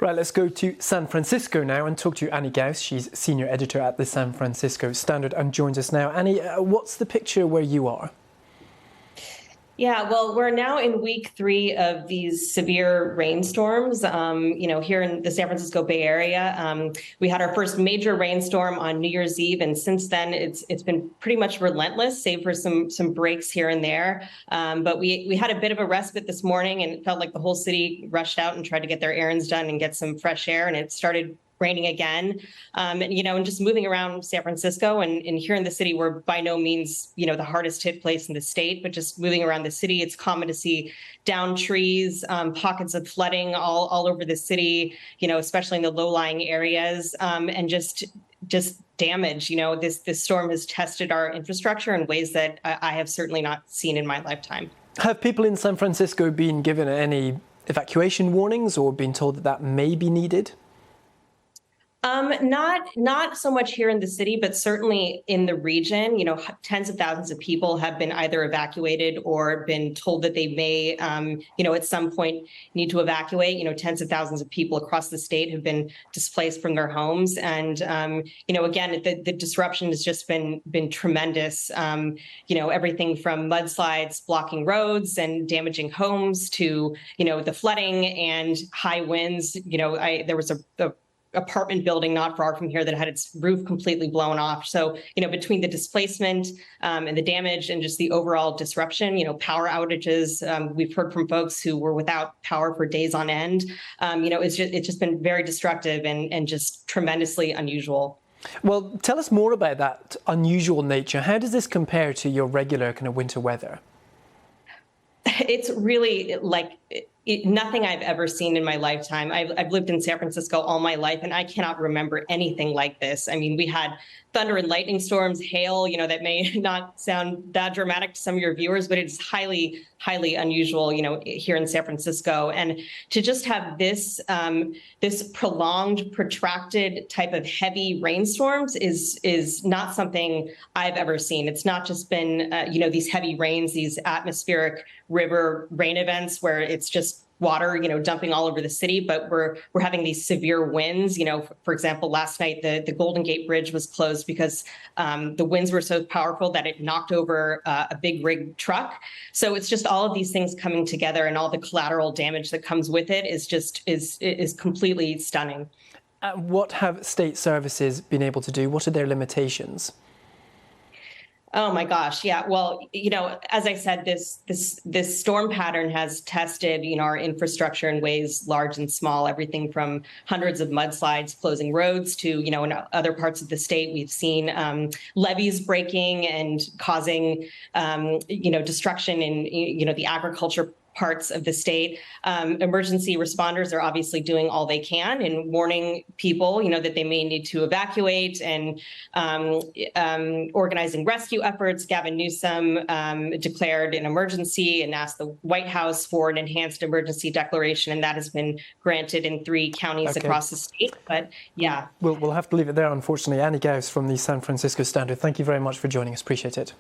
Right, let's go to San Francisco now and talk to Annie Gaus. She's senior editor at the San Francisco Standard and joins us now. Annie, what's the picture where you are? Yeah, well, we're now in week 3 of these severe rainstorms. Here in the San Francisco Bay Area, we had our first major rainstorm on New Year's Eve, and since then it's been pretty much relentless, save for some breaks here and there. But we had a bit of a respite this morning, and it felt like the whole city rushed out and tried to get their errands done and get some fresh air, and it started raining again. And just moving around San Francisco and here in the city, we're by no means, the hardest hit place in the state, but just moving around the city, it's common to see downed trees, pockets of flooding all over the city, especially in the low-lying areas, and just damage. This storm has tested our infrastructure in ways that I have certainly not seen in my lifetime. Have people in San Francisco been given any evacuation warnings or been told that may be needed? Not so much here in the city, but certainly in the region. Tens of thousands of people have been either evacuated or been told that they may, at some point need to evacuate. Tens of thousands of people across the state have been displaced from their homes. And, again, the disruption has just been tremendous. Everything from mudslides blocking roads and damaging homes to, the flooding and high winds. There was a apartment building not far from here that had its roof completely blown off. So, between the displacement and the damage and just the overall disruption, power outages, we've heard from folks who were without power for days on end. It's just been very destructive and just tremendously unusual. Well, tell us more about that unusual nature. How does this compare to your regular kind of winter weather? It's really nothing I've ever seen in my lifetime. I've lived in San Francisco all my life, and I cannot remember anything like this. I mean, we had thunder and lightning storms, hail, that may not sound that dramatic to some of your viewers, but it's highly, highly unusual, here in San Francisco. And to just have this prolonged, protracted type of heavy rainstorms is not something I've ever seen. It's not just been, these heavy rains, these atmospheric river rain events where it's just water, dumping all over the city, but we're having these severe winds. For example, last night, the Golden Gate Bridge was closed because the winds were so powerful that it knocked over a big rig truck. So it's just all of these things coming together, and all the collateral damage that comes with it is completely stunning. What have state services been able to do? What are their limitations? Oh my gosh. Yeah. Well, as I said, this storm pattern has tested, our infrastructure in ways large and small, everything from hundreds of mudslides closing roads to, in other parts of the state, we've seen levees breaking and causing, destruction in, the agriculture parts of the state. Emergency responders are obviously doing all they can and warning people, that they may need to evacuate, and organizing rescue efforts. Gavin Newsom declared an emergency and asked the White House for an enhanced emergency declaration, and that has been granted in 3 counties across the state. But yeah, we'll have to leave it there, unfortunately. Annie Gaus from the San Francisco Standard, thank you very much for joining us. Appreciate it.